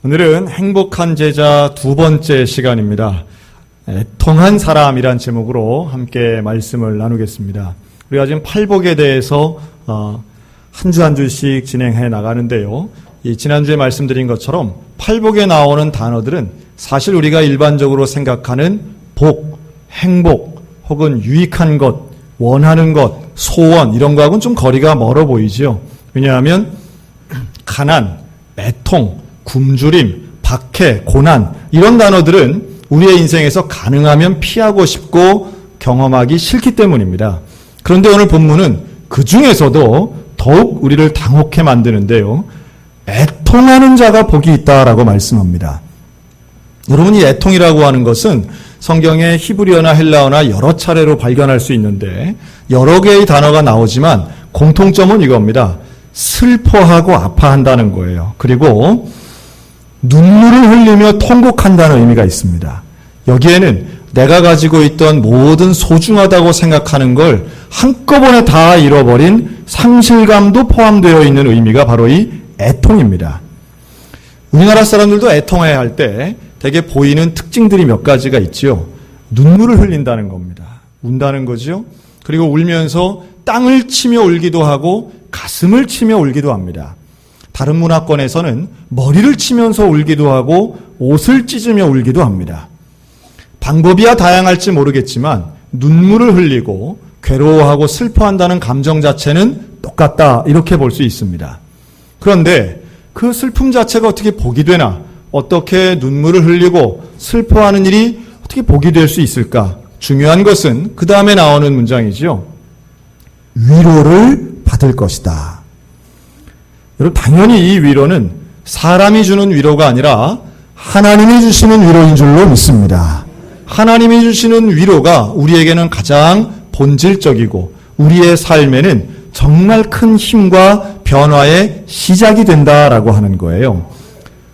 오늘은 행복한 제자 두 번째 시간입니다. 애통한 사람이란 제목으로 함께 말씀을 나누겠습니다. 우리가 지금 팔복에 대해서 한 주 한 주씩 진행해 나가는데요. 이 지난주에 말씀드린 것처럼 팔복에 나오는 단어들은 사실 우리가 일반적으로 생각하는 복, 행복, 혹은 유익한 것, 원하는 것, 소원 이런 거하고는 좀 거리가 멀어 보이죠. 왜냐하면 가난, 애통, 굶주림, 박해, 고난 이런 단어들은 우리의 인생에서 가능하면 피하고 싶고 경험하기 싫기 때문입니다. 그런데 오늘 본문은 그 중에서도 더욱 우리를 당혹해 만드는데요. 애통하는 자가 복이 있다라고 말씀합니다. 여러분, 이 애통이라고 하는 것은 성경의 히브리어나 헬라어나 여러 차례로 발견할 수 있는데 여러 개의 단어가 나오지만 공통점은 이겁니다. 슬퍼하고 아파한다는 거예요. 그리고 눈물을 흘리며 통곡한다는 의미가 있습니다. 여기에는 내가 가지고 있던 모든 소중하다고 생각하는 걸 한꺼번에 다 잃어버린 상실감도 포함되어 있는 의미가 바로 이 애통입니다. 우리나라 사람들도 애통해야 할 때 되게 보이는 특징들이 몇 가지가 있죠. 눈물을 흘린다는 겁니다. 운다는 거죠. 그리고 울면서 땅을 치며 울기도 하고 가슴을 치며 울기도 합니다. 다른 문화권에서는 머리를 치면서 울기도 하고 옷을 찢으며 울기도 합니다. 방법이야 다양할지 모르겠지만 눈물을 흘리고 괴로워하고 슬퍼한다는 감정 자체는 똑같다 이렇게 볼 수 있습니다. 그런데 그 슬픔 자체가 어떻게 복이 되나, 어떻게 눈물을 흘리고 슬퍼하는 일이 어떻게 복이 될 수 있을까? 중요한 것은 그 다음에 나오는 문장이죠. 위로를 받을 것이다. 여러분, 당연히 이 위로는 사람이 주는 위로가 아니라 하나님이 주시는 위로인 줄로 믿습니다. 하나님이 주시는 위로가 우리에게는 가장 본질적이고 우리의 삶에는 정말 큰 힘과 변화의 시작이 된다라고 하는 거예요.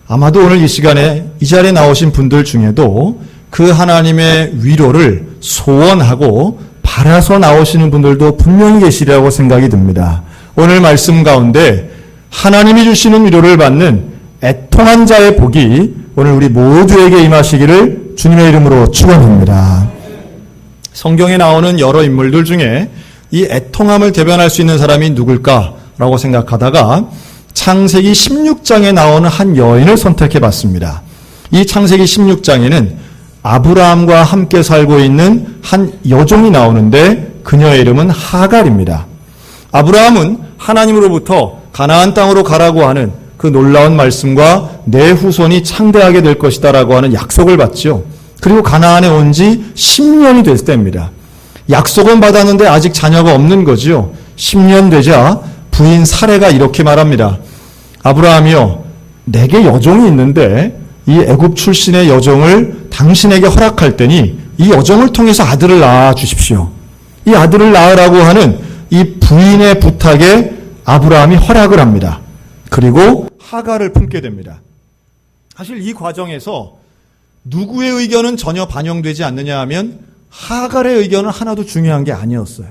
아마도 오늘 이 시간에 이 자리에 나오신 분들 중에도 그 하나님의 위로를 소원하고 바라서 나오시는 분들도 분명히 계시리라고 생각이 듭니다. 오늘 말씀 가운데 하나님이 주시는 위로를 받는 애통한 자의 복이 오늘 우리 모두에게 임하시기를 주님의 이름으로 축원합니다. 성경에 나오는 여러 인물들 중에 이 애통함을 대변할 수 있는 사람이 누굴까라고 생각하다가 창세기 16장에 나오는 한 여인을 선택해 봤습니다. 이 창세기 16장에는 아브라함과 함께 살고 있는 한 여종이 나오는데 그녀의 이름은 하갈입니다. 아브라함은 하나님으로부터 가나안 땅으로 가라고 하는 그 놀라운 말씀과 내 후손이 창대하게 될 것이다라고 하는 약속을 받죠. 그리고 가나안에 온 지 10년이 됐을 때입니다. 약속은 받았는데 아직 자녀가 없는 거죠. 10년 되자 부인 사레가 이렇게 말합니다. 아브라함이여, 내게 여종이 있는데 이 애굽 출신의 여종을 당신에게 허락할 테니 이 여종을 통해서 아들을 낳아 주십시오. 이 아들을 낳으라고 하는 이 부인의 부탁에 아브라함이 허락을 합니다. 그리고 하갈을 품게 됩니다. 사실 이 과정에서 누구의 의견은 전혀 반영되지 않느냐 하면 하갈의 의견은 하나도 중요한 게 아니었어요.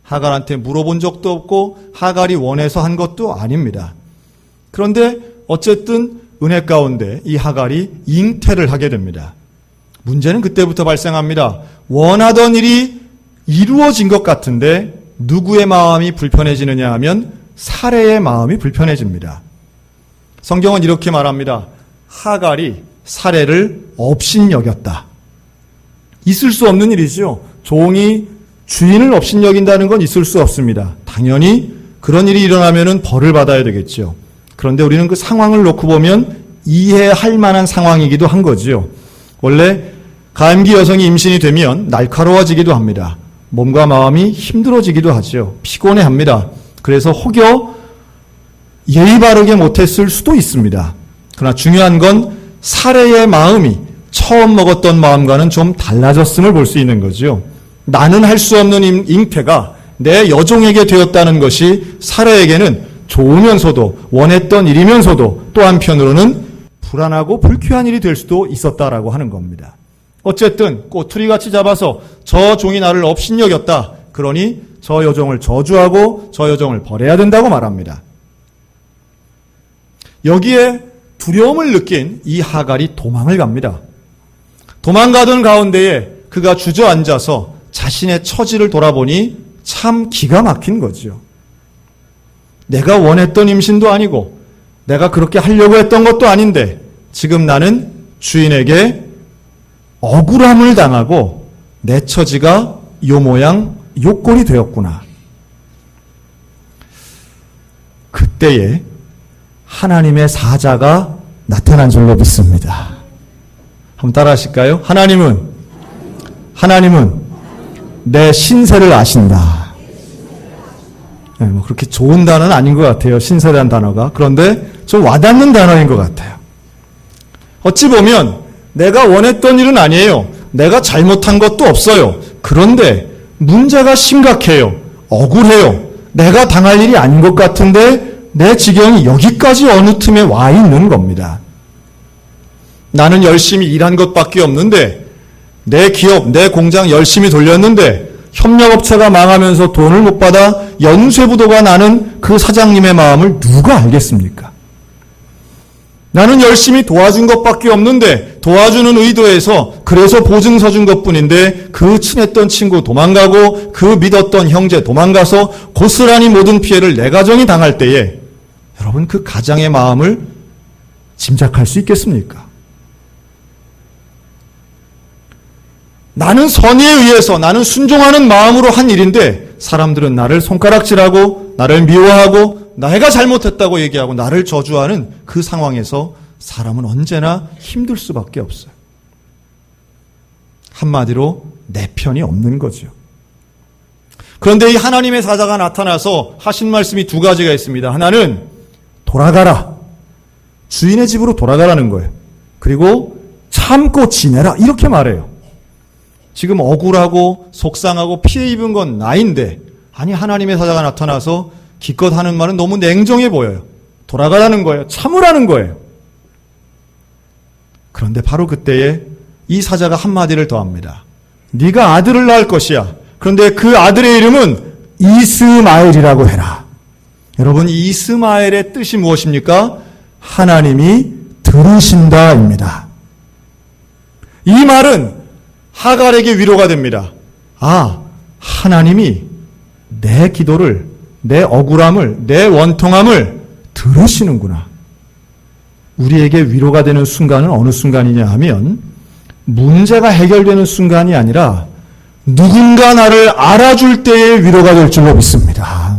하갈한테 물어본 적도 없고 하갈이 원해서 한 것도 아닙니다. 그런데 어쨌든 은혜 가운데 이 하갈이 잉태를 하게 됩니다. 문제는 그때부터 발생합니다. 원하던 일이 이루어진 것 같은데 누구의 마음이 불편해지느냐 하면 사레의 마음이 불편해집니다. 성경은 이렇게 말합니다. 하갈이 사레를 업신여겼다. 있을 수 없는 일이죠. 종이 주인을 업신여긴다는 건 있을 수 없습니다. 당연히 그런 일이 일어나면 벌을 받아야 되겠죠. 그런데 우리는 그 상황을 놓고 보면 이해할 만한 상황이기도 한 거지요. 원래 가임기 여성이 임신이 되면 날카로워지기도 합니다. 몸과 마음이 힘들어지기도 하죠. 피곤해합니다. 그래서 혹여 예의 바르게 못했을 수도 있습니다. 그러나 중요한 건 사레의 마음이 처음 먹었던 마음과는 좀 달라졌음을 볼 수 있는 거죠. 나는 할 수 없는 잉태가 내 여종에게 되었다는 것이 사레에게는 좋으면서도 원했던 일이면서도 또 한편으로는 불안하고 불쾌한 일이 될 수도 있었다라고 하는 겁니다. 어쨌든 꼬투리같이 잡아서 저 종이 나를 업신여겼다. 그러니 저 여종을 저주하고 저 여종을 버려야 된다고 말합니다. 여기에 두려움을 느낀 이 하갈이 도망을 갑니다. 도망가던 가운데에 그가 주저앉아서 자신의 처지를 돌아보니 참 기가 막힌 거죠. 내가 원했던 임신도 아니고 내가 그렇게 하려고 했던 것도 아닌데 지금 나는 주인에게 억울함을 당하고 내 처지가 요 모양 요 꼴이 되었구나. 그때에 하나님의 사자가 나타난 줄로 믿습니다. 한번 따라 하실까요? 하나님은 내 신세를 아신다. 네, 뭐 그렇게 좋은 단어는 아닌 것 같아요. 신세라는 단어가. 그런데 좀 와닿는 단어인 것 같아요. 어찌 보면 내가 원했던 일은 아니에요. 내가 잘못한 것도 없어요. 그런데 문제가 심각해요. 억울해요. 내가 당할 일이 아닌 것 같은데 내 지경이 여기까지 어느 틈에 와 있는 겁니다. 나는 열심히 일한 것밖에 없는데 내 기업, 내 공장 열심히 돌렸는데 협력업체가 망하면서 돈을 못 받아 연쇄부도가 나는 그 사장님의 마음을 누가 알겠습니까? 나는 열심히 도와준 것밖에 없는데 도와주는 의도에서 그래서 보증서 준 것뿐인데 그 친했던 친구 도망가고 그 믿었던 형제 도망가서 고스란히 모든 피해를 내 가정이 당할 때에 여러분 그 가장의 마음을 짐작할 수 있겠습니까? 나는 선의에 의해서 나는 순종하는 마음으로 한 일인데 사람들은 나를 손가락질하고 나를 미워하고 내가 잘못했다고 얘기하고 나를 저주하는 그 상황에서 사람은 언제나 힘들 수밖에 없어요. 한마디로 내 편이 없는 거죠. 그런데 이 하나님의 사자가 나타나서 하신 말씀이 두 가지가 있습니다. 하나는 돌아가라. 주인의 집으로 돌아가라는 거예요. 그리고 참고 지내라. 이렇게 말해요. 지금 억울하고 속상하고 피해 입은 건 나인데 아니 하나님의 사자가 나타나서 기껏 하는 말은 너무 냉정해 보여요. 돌아가라는 거예요. 참으라는 거예요. 그런데 바로 그때에 이 사자가 한마디를 더합니다. 네가 아들을 낳을 것이야. 그런데 그 아들의 이름은 이스마엘이라고 해라. 여러분 이 이스마엘의 뜻이 무엇입니까? 하나님이 들으신다입니다. 이 말은 하갈에게 위로가 됩니다. 아, 하나님이 내 기도를, 내 억울함을, 내 원통함을 들으시는구나. 우리에게 위로가 되는 순간은 어느 순간이냐 하면 문제가 해결되는 순간이 아니라 누군가 나를 알아줄 때의 위로가 될 줄로 믿습니다.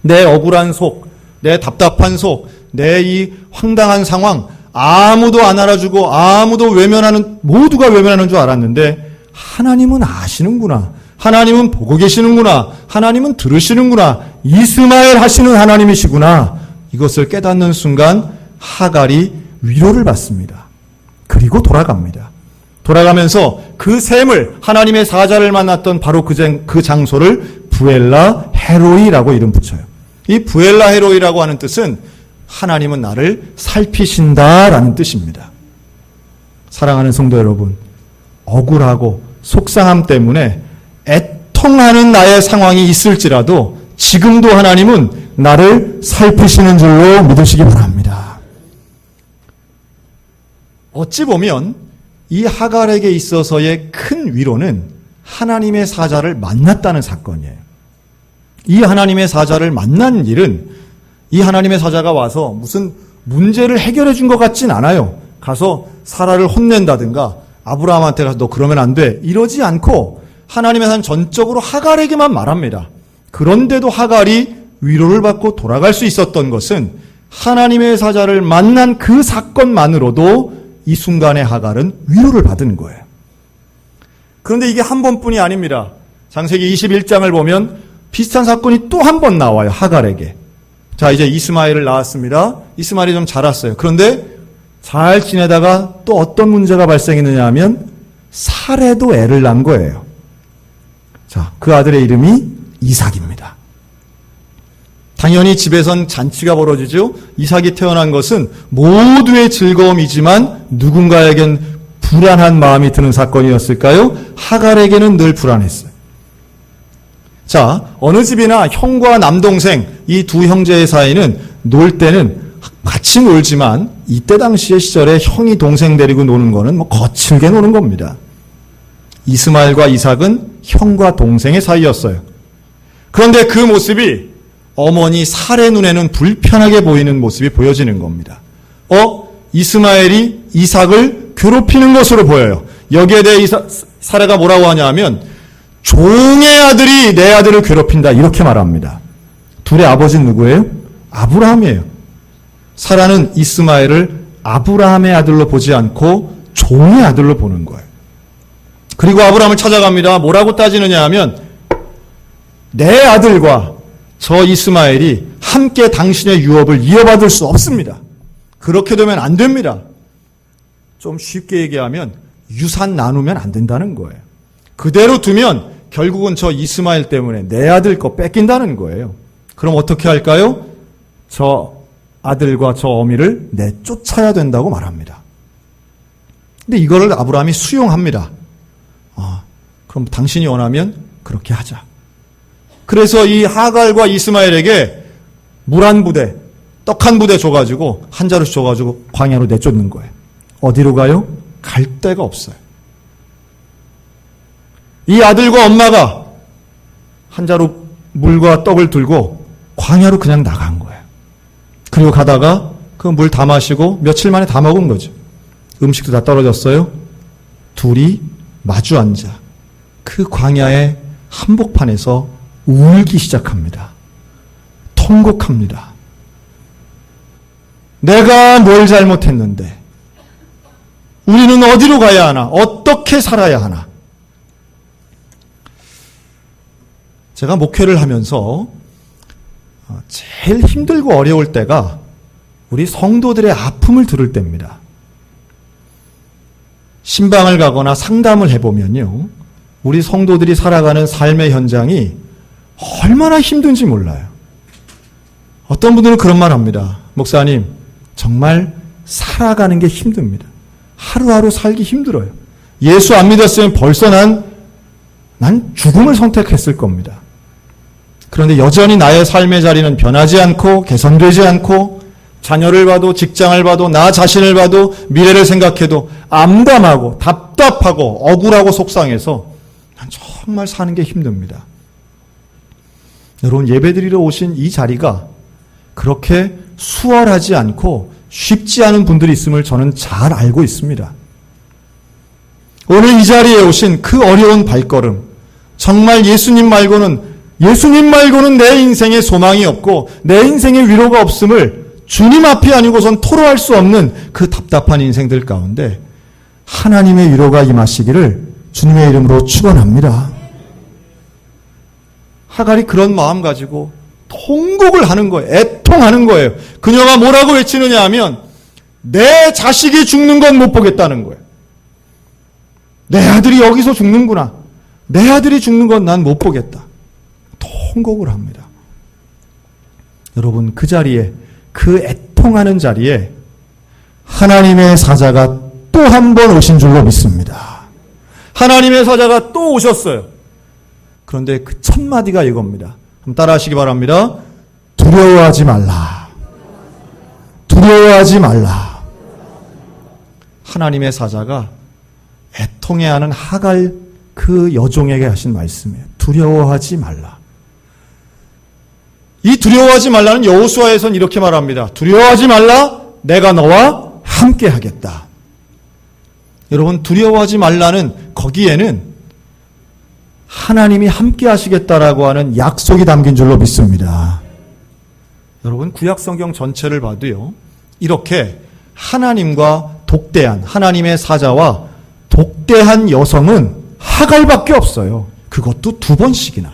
내 억울한 속, 내 답답한 속, 내 이 황당한 상황 아무도 안 알아주고 아무도 모두가 외면하는 줄 알았는데 하나님은 아시는구나. 하나님은 보고 계시는구나. 하나님은 들으시는구나. 이스마엘 하시는 하나님이시구나. 이것을 깨닫는 순간 하갈이 위로를 받습니다. 그리고 돌아갑니다. 돌아가면서 그 샘을 하나님의 사자를 만났던 바로 그 장소를 부엘라 헤로이라고 이름 붙여요. 이 부엘라 헤로이라고 하는 뜻은 하나님은 나를 살피신다라는 뜻입니다. 사랑하는 성도 여러분, 억울하고 속상함 때문에 애통하는 나의 상황이 있을지라도 지금도 하나님은 나를 살피시는 줄로 믿으시기 바랍니다. 어찌 보면 이 하갈에게 있어서의 큰 위로는 하나님의 사자를 만났다는 사건이에요. 이 하나님의 사자를 만난 일은 이 하나님의 사자가 와서 무슨 문제를 해결해 준 것 같진 않아요. 가서 사라를 혼낸다든가 아브라함한테 가서 너 그러면 안 돼. 이러지 않고 하나님의 사자는 전적으로 하갈에게만 말합니다. 그런데도 하갈이 위로를 받고 돌아갈 수 있었던 것은 하나님의 사자를 만난 그 사건만으로도 이 순간에 하갈은 위로를 받은 거예요. 그런데 이게 한 번뿐이 아닙니다. 창세기 21장을 보면 비슷한 사건이 또 한 번 나와요. 하갈에게. 자, 이제 이스마엘을 낳았습니다. 이스마엘이 좀 자랐어요. 그런데 잘 지내다가 또 어떤 문제가 발생했느냐 하면 사레도 애를 낳은 거예요. 자, 그 아들의 이름이 이삭입니다. 당연히 집에선 잔치가 벌어지죠. 이삭이 태어난 것은 모두의 즐거움이지만 누군가에겐 불안한 마음이 드는 사건이었을까요? 하갈에게는 늘 불안했어요. 자, 어느 집이나 형과 남동생 이 두 형제의 사이는 놀 때는 같이 놀지만 이때 당시의 시절에 형이 동생 데리고 노는 거는 뭐 거칠게 노는 겁니다. 이스마엘과 이삭은 형과 동생의 사이였어요. 그런데 그 모습이 어머니 사레 눈에는 불편하게 보이는 모습이 보여지는 겁니다. 이스마엘이 이삭을 괴롭히는 것으로 보여요. 여기에 대해 사레가 뭐라고 하냐면 종의 아들이 내 아들을 괴롭힌다 이렇게 말합니다. 둘의 아버지는 누구예요? 아브라함이에요. 사라는 이스마엘을 아브라함의 아들로 보지 않고 종의 아들로 보는 거예요. 그리고 아브라함을 찾아갑니다. 뭐라고 따지느냐 하면 내 아들과 저 이스마엘이 함께 당신의 유업을 이어받을 수 없습니다. 그렇게 되면 안 됩니다. 좀 쉽게 얘기하면 유산 나누면 안 된다는 거예요. 그대로 두면 결국은 저 이스마엘 때문에 내 아들 거 뺏긴다는 거예요. 그럼 어떻게 할까요? 저 아들과 저 어미를 내쫓아야 된다고 말합니다. 근데 이거를 아브라함이 수용합니다. 그럼 당신이 원하면 그렇게 하자. 그래서 이 하갈과 이스마엘에게 물 한 부대, 떡 한 부대 줘가지고 한 자루씩 줘가지고 광야로 내쫓는 거예요. 어디로 가요? 갈 데가 없어요. 이 아들과 엄마가 한 자루 물과 떡을 들고 광야로 그냥 나간 거예요. 그리고 가다가 그 물 다 마시고 며칠 만에 다 먹은 거죠. 음식도 다 떨어졌어요. 둘이 마주 앉아 그 광야의 한복판에서 울기 시작합니다. 통곡합니다. 내가 뭘 잘못했는데 우리는 어디로 가야 하나? 어떻게 살아야 하나? 제가 목회를 하면서 제일 힘들고 어려울 때가 우리 성도들의 아픔을 들을 때입니다. 신방을 가거나 상담을 해보면요, 우리 성도들이 살아가는 삶의 현장이 얼마나 힘든지 몰라요. 어떤 분들은 그런 말 합니다. 목사님, 정말 살아가는 게 힘듭니다. 하루하루 살기 힘들어요. 예수 안 믿었으면 벌써 난 죽음을 선택했을 겁니다. 그런데 여전히 나의 삶의 자리는 변하지 않고 개선되지 않고 자녀를 봐도 직장을 봐도 나 자신을 봐도 미래를 생각해도 암담하고 답답하고 억울하고 속상해서 난 정말 사는 게 힘듭니다. 여러분, 예배드리러 오신 이 자리가 그렇게 수월하지 않고 쉽지 않은 분들이 있음을 저는 잘 알고 있습니다. 오늘 이 자리에 오신 그 어려운 발걸음, 정말 예수님 말고는 내 인생에 소망이 없고 내 인생에 위로가 없음을 주님 앞이 아니고선 토로할 수 없는 그 답답한 인생들 가운데 하나님의 위로가 임하시기를 주님의 이름으로 축원합니다. 하갈이 그런 마음 가지고 통곡을 하는 거예요. 애통하는 거예요. 그녀가 뭐라고 외치느냐 하면 내 자식이 죽는 건 못 보겠다는 거예요. 내 아들이 여기서 죽는구나. 내 아들이 죽는 건 난 못 보겠다. 통곡을 합니다. 여러분, 그 자리에, 그 애통하는 자리에 하나님의 사자가 또 한 번 오신 줄로 믿습니다. 하나님의 사자가 또 오셨어요. 그런데 그 첫 마디가 이겁니다. 한번 따라하시기 바랍니다. 두려워하지 말라. 두려워하지 말라. 하나님의 사자가 애통해하는 하갈 그 여종에게 하신 말씀이에요. 두려워하지 말라. 이 두려워하지 말라는 여호수아에서는 이렇게 말합니다. 두려워하지 말라. 내가 너와 함께 하겠다. 여러분, 두려워하지 말라는 거기에는 하나님이 함께 하시겠다라고 하는 약속이 담긴 줄로 믿습니다. 여러분, 구약 성경 전체를 봐도요, 이렇게 하나님과 독대한, 하나님의 사자와 독대한 여성은 하갈밖에 없어요. 그것도 2번씩이나.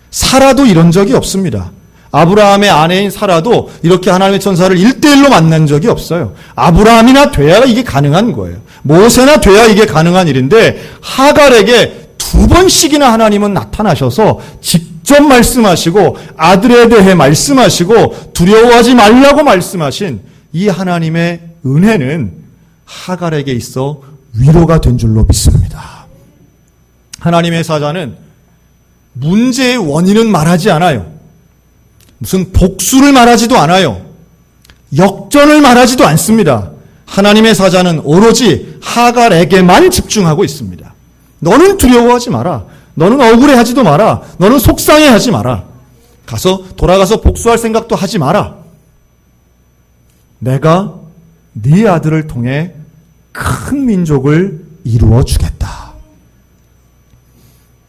사라도 이런 적이 없습니다. 아브라함의 아내인 사라도 이렇게 하나님의 천사를 1대1로 만난 적이 없어요. 아브라함이나 돼야 이게 가능한 거예요. 모세나 돼야 이게 가능한 일인데 하갈에게 2번씩이나 하나님은 나타나셔서 직접 말씀하시고 아들에 대해 말씀하시고 두려워하지 말라고 말씀하신 이 하나님의 은혜는 하갈에게 있어 위로가 된 줄로 믿습니다. 하나님의 사자는 문제의 원인은 말하지 않아요. 무슨 복수를 말하지도 않아요. 역전을 말하지도 않습니다. 하나님의 사자는 오로지 하갈에게만 집중하고 있습니다. 너는 두려워하지 마라. 너는 억울해하지도 마라. 너는 속상해하지 마라. 돌아가서 복수할 생각도 하지 마라. 내가 네 아들을 통해 큰 민족을 이루어 주겠다.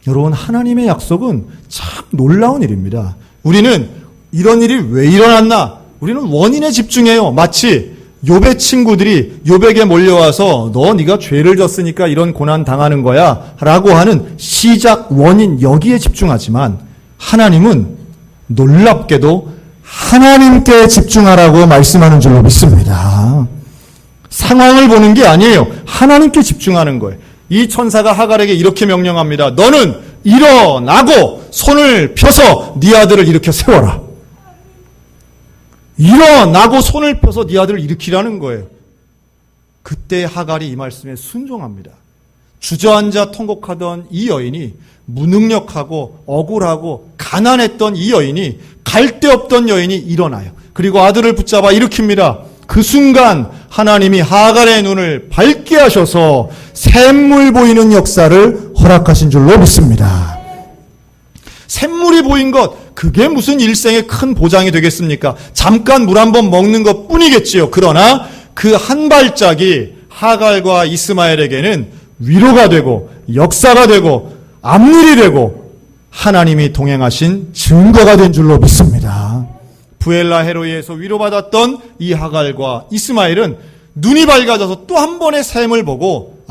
여러분, 하나님의 약속은 참 놀라운 일입니다. 우리는 이런 일이 왜 일어났나? 우리는 원인에 집중해요. 마치 욥의 친구들이 욥에게 몰려와서 네가 죄를 졌으니까 이런 고난 당하는 거야 라고 하는 시작 원인, 여기에 집중하지만 하나님은 놀랍게도 하나님께 집중하라고 말씀하는 줄로 믿습니다. 상황을 보는 게 아니에요. 하나님께 집중하는 거예요. 이 천사가 하갈에게 이렇게 명령합니다. 너는 일어나고 손을 펴서 네 아들을 일으켜 세워라. 일어나고 손을 펴서 네 아들을 일으키라는 거예요. 그때 하갈이 이 말씀에 순종합니다. 주저앉아 통곡하던 이 여인이, 무능력하고 억울하고 가난했던 이 여인이, 갈 데 없던 여인이 일어나요. 그리고 아들을 붙잡아 일으킵니다. 그 순간 하나님이 하갈의 눈을 밝게 하셔서 샘물 보이는 역사를 허락하신 줄로 믿습니다. 샘물이 보인 것, 그게 무슨 일생의 큰 보장이 되겠습니까? 잠깐 물 한번 먹는 것 뿐이겠지요. 그러나 그 한 발짝이 하갈과 이스마엘에게는 위로가 되고 역사가 되고 앞일이 되고 하나님이 동행하신 증거가 된 줄로 믿습니다. 부엘라 헤로이에서 위로받았던 이 하갈과 이스마엘은 눈이 밝아져서 또 한 번의 샘을 보고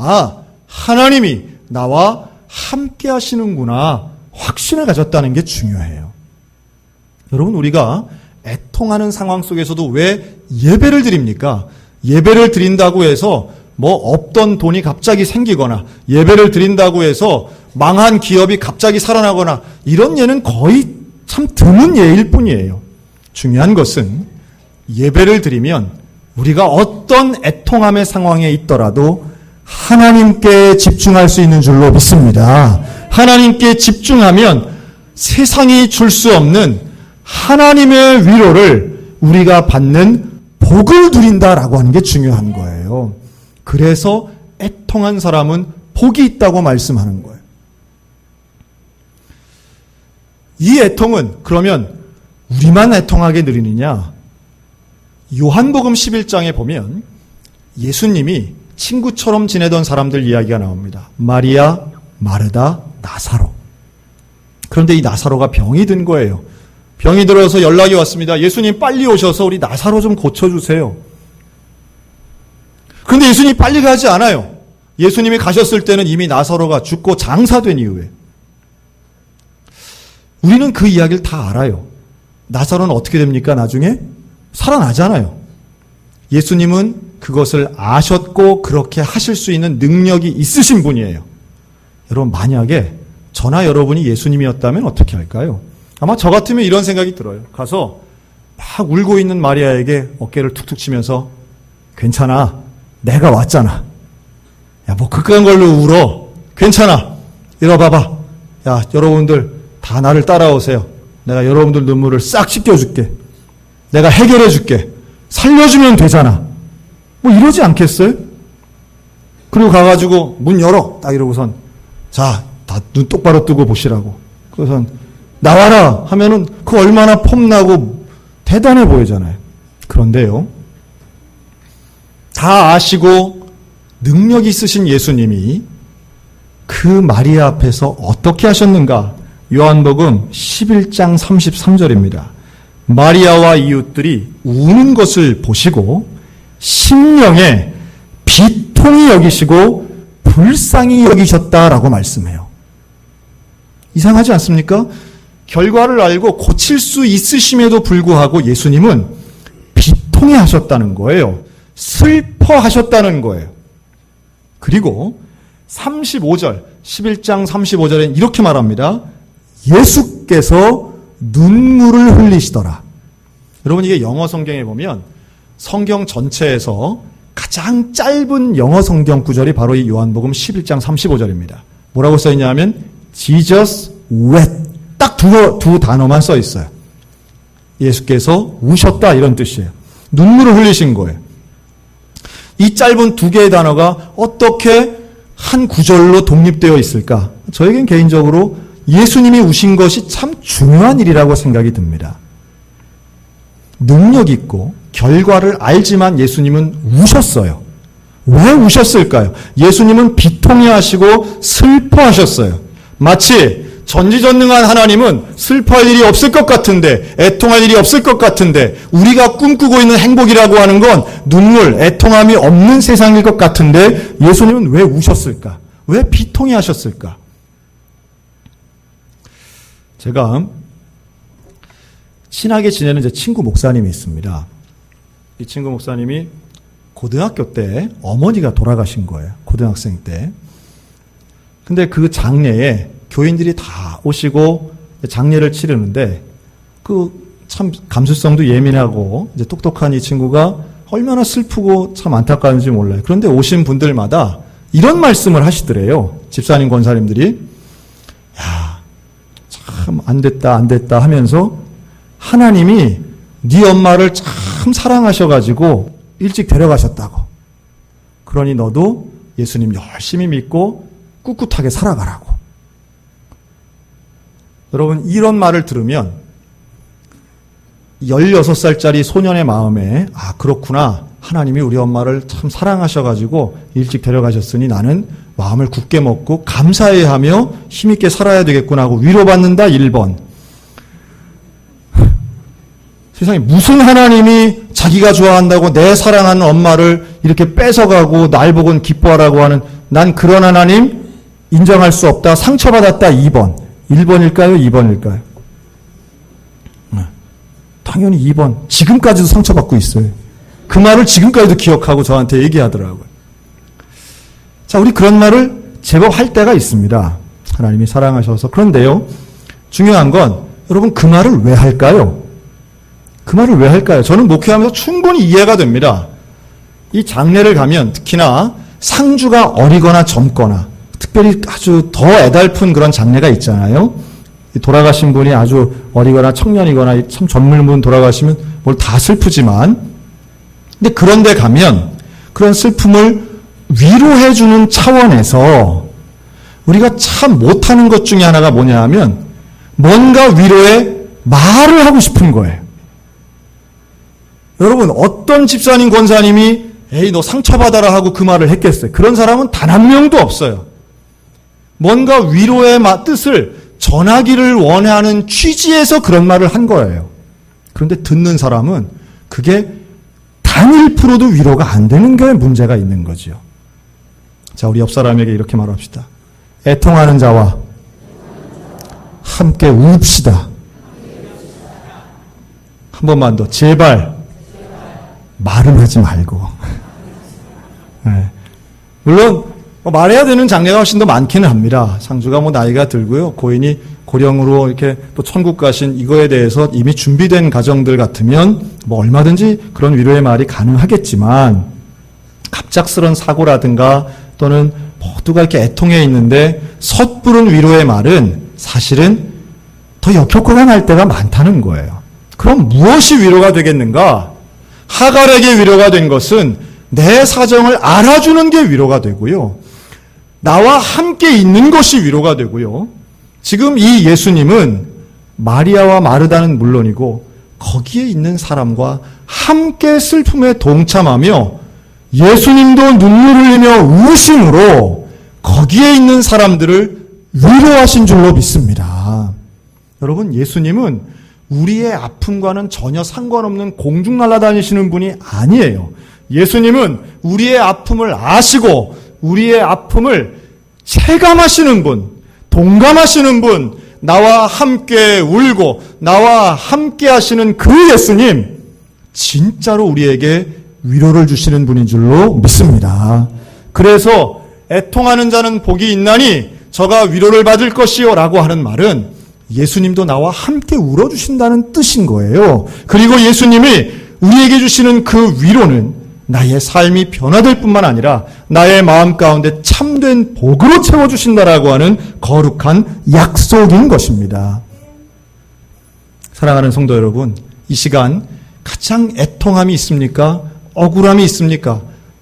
하나님이 나와 함께 하시는구나 확신을 가졌다는 게 중요해요. 여러분, 우리가 애통하는 상황 속에서도 왜 예배를 드립니까? 예배를 드린다고 해서 없던 돈이 갑자기 생기거나 예배를 드린다고 해서 망한 기업이 갑자기 살아나거나 이런 예는 거의 참 드문 예일 뿐이에요. 중요한 것은 예배를 드리면 우리가 어떤 애통함의 상황에 있더라도 하나님께 집중할 수 있는 줄로 믿습니다. 하나님께 집중하면 세상이 줄 수 없는 하나님의 위로를 우리가 받는 복을 누린다라고 하는 게 중요한 거예요. 그래서 애통한 사람은 복이 있다고 말씀하는 거예요. 이 애통은 그러면 우리만 애통하게 누리느냐? 요한복음 11장에 보면 예수님이 친구처럼 지내던 사람들 이야기가 나옵니다. 마리아, 마르다, 나사로. 그런데 이 나사로가 병이 든 거예요. 병이 들어서 연락이 왔습니다. 예수님 빨리 오셔서 우리 나사로 좀 고쳐주세요. 그런데 예수님이 빨리 가지 않아요. 예수님이 가셨을 때는 이미 나사로가 죽고 장사된 이후에. 우리는 그 이야기를 다 알아요. 나사로는 어떻게 됩니까? 나중에 살아나잖아요. 예수님은 그것을 아셨고 그렇게 하실 수 있는 능력이 있으신 분이에요. 여러분, 만약에 저나 여러분이 예수님이었다면 어떻게 할까요? 아마 저 같으면 이런 생각이 들어요. 가서 막 울고 있는 마리아에게 어깨를 툭툭 치면서 괜찮아. 내가 왔잖아. 야, 그딴 걸로 울어. 괜찮아. 이리 와봐봐. 야, 여러분들 다 나를 따라오세요. 내가 여러분들 눈물을 싹 씻겨줄게. 내가 해결해줄게. 살려주면 되잖아. 이러지 않겠어요? 그리고 가가지고 문 열어. 딱 이러고선 자, 다 눈 똑바로 뜨고 보시라고. 그래서 나와라 하면은 그 얼마나 폼나고 대단해 보이잖아요. 그런데요, 다 아시고 능력 있으신 예수님이 그 마리아 앞에서 어떻게 하셨는가? 요한복음 11장 33절입니다. 마리아와 이웃들이 우는 것을 보시고 심령에 비통히 여기시고 불쌍히 여기셨다라고 말씀해요. 이상하지 않습니까? 결과를 알고 고칠 수 있으심에도 불구하고 예수님은 비통해 하셨다는 거예요. 슬퍼하셨다는 거예요. 그리고 35절, 11장 35절엔 이렇게 말합니다. 예수께서 눈물을 흘리시더라. 여러분, 이게 영어 성경에 보면 성경 전체에서 가장 짧은 영어 성경 구절이 바로 이 요한복음 11장 35절입니다. 뭐라고 써있냐 하면 Jesus wept. 딱 두 단어만 써 있어요. 예수께서 우셨다 이런 뜻이에요. 눈물을 흘리신 거예요. 이 짧은 두 개의 단어가 어떻게 한 구절로 독립되어 있을까? 저에겐 개인적으로 예수님이 우신 것이 참 중요한 일이라고 생각이 듭니다. 능력 있고 결과를 알지만 예수님은 우셨어요. 왜 우셨을까요? 예수님은 비통해하시고 슬퍼하셨어요. 마치 전지전능한 하나님은 슬퍼할 일이 없을 것 같은데, 애통할 일이 없을 것 같은데, 우리가 꿈꾸고 있는 행복이라고 하는 건 눈물, 애통함이 없는 세상일 것 같은데 예수님은 왜 우셨을까? 왜 비통해하셨을까? 제가 친하게 지내는 제 친구 목사님이 있습니다. 이 친구 목사님이 고등학교 때 어머니가 돌아가신 거예요. 고등학생 때. 근데 그 장례에 교인들이 다 오시고 장례를 치르는데 참 감수성도 예민하고 이제 똑똑한 이 친구가 얼마나 슬프고 참 안타까운지 몰라요. 그런데 오신 분들마다 이런 말씀을 하시더래요. 집사님, 권사님들이. 야, 참 안 됐다 하면서 하나님이 네 엄마를 참 사랑하셔가지고 일찍 데려가셨다고. 그러니 너도 예수님 열심히 믿고 꿋꿋하게 살아가라고. 여러분, 이런 말을 들으면 16살짜리 소년의 마음에 그렇구나. 하나님이 우리 엄마를 참 사랑하셔가지고 일찍 데려가셨으니 나는 마음을 굳게 먹고 감사해야 하며 힘있게 살아야 되겠구나 하고 위로받는다. 1번. 세상에 무슨 하나님이 자기가 좋아한다고 내 사랑하는 엄마를 이렇게 뺏어가고 날 보곤 기뻐하라고 하는, 난 그런 하나님 인정할 수 없다. 상처받았다. 2번. 1번일까요? 2번일까요? 당연히 2번. 지금까지도 상처받고 있어요. 그 말을 지금까지도 기억하고 저한테 얘기하더라고요. 자, 우리 그런 말을 제법 할 때가 있습니다. 하나님이 사랑하셔서. 그런데요, 중요한 건 여러분 그 말을 왜 할까요? 그 말을 왜 할까요? 저는 목회하면서 충분히 이해가 됩니다. 이 장례를 가면 특히나 상주가 어리거나 젊거나 특별히 아주 더 애달픈 그런 장례가 있잖아요. 돌아가신 분이 아주 어리거나 청년이거나 참 젊은 분 돌아가시면 뭘 다 슬프지만, 근데 그런데 가면 그런 슬픔을 위로해주는 차원에서 우리가 참 못하는 것 중에 하나가 뭐냐 하면 뭔가 위로의 말을 하고 싶은 거예요. 여러분, 어떤 집사님, 권사님이 에이 너 상처받아라 하고 그 말을 했겠어요? 그런 사람은 단 한 명도 없어요. 뭔가 위로의 뜻을 전하기를 원하는 취지에서 그런 말을 한 거예요. 그런데 듣는 사람은 그게 단 1%도 위로가 안 되는 게 문제가 있는 거죠. 자, 우리 옆 사람에게 이렇게 말합시다. 애통하는 자와 함께 웁시다. 한 번만 더. 제발 말은 하지 말고. 네. 물론 말해야 되는 장례가 훨씬 더 많기는 합니다. 상주가 나이가 들고요, 고인이 고령으로 이렇게 또 천국 가신 이거에 대해서 이미 준비된 가정들 같으면 얼마든지 그런 위로의 말이 가능하겠지만, 갑작스런 사고라든가 또는 모두가 이렇게 애통해 있는데 섣부른 위로의 말은 사실은 더 역효과가 날 때가 많다는 거예요. 그럼 무엇이 위로가 되겠는가? 하갈에게 위로가 된 것은 내 사정을 알아주는 게 위로가 되고요, 나와 함께 있는 것이 위로가 되고요, 지금 이 예수님은 마리아와 마르다는 물론이고 거기에 있는 사람과 함께 슬픔에 동참하며 예수님도 눈물 흘리며 우심으로 거기에 있는 사람들을 위로하신 줄로 믿습니다. 여러분, 예수님은 우리의 아픔과는 전혀 상관없는 공중 날아다니시는 분이 아니에요. 예수님은 우리의 아픔을 아시고 우리의 아픔을 체감하시는 분, 동감하시는 분, 나와 함께 울고 나와 함께 하시는 그 예수님, 진짜로 우리에게 위로를 주시는 분인 줄로 믿습니다. 그래서 애통하는 자는 복이 있나니 저가 위로를 받을 것이요 라고 하는 말은 예수님도 나와 함께 울어주신다는 뜻인 거예요. 그리고 예수님이 우리에게 주시는 그 위로는 나의 삶이 변화될 뿐만 아니라 나의 마음 가운데 참된 복으로 채워주신다라고 하는 거룩한 약속인 것입니다. 사랑하는 성도 여러분, 이 시간 가장 애통함이 있습니까? 억울함이 있습니까?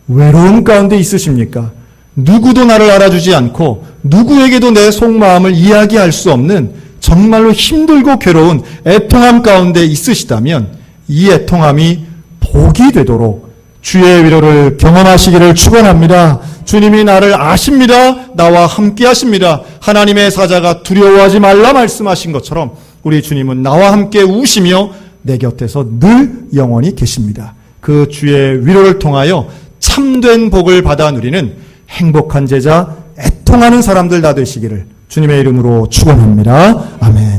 외로움 가운데 있으십니까? 누구도 나를 알아주지 않고 누구에게도 내 속마음을 이야기할 수 없는 정말로 힘들고 괴로운 애통함 가운데 있으시다면 이 애통함이 복이 되도록 주의 위로를 경험하시기를 축원합니다. 주님이 나를 아십니다. 나와 함께 하십니다. 하나님의 사자가 두려워하지 말라 말씀하신 것처럼 우리 주님은 나와 함께 우시며 내 곁에서 늘 영원히 계십니다. 그 주의 위로를 통하여 참된 복을 받아 누리는 행복한 제자, 애통하는 사람들 다 되시기를 주님의 이름으로 축원합니다. 아멘.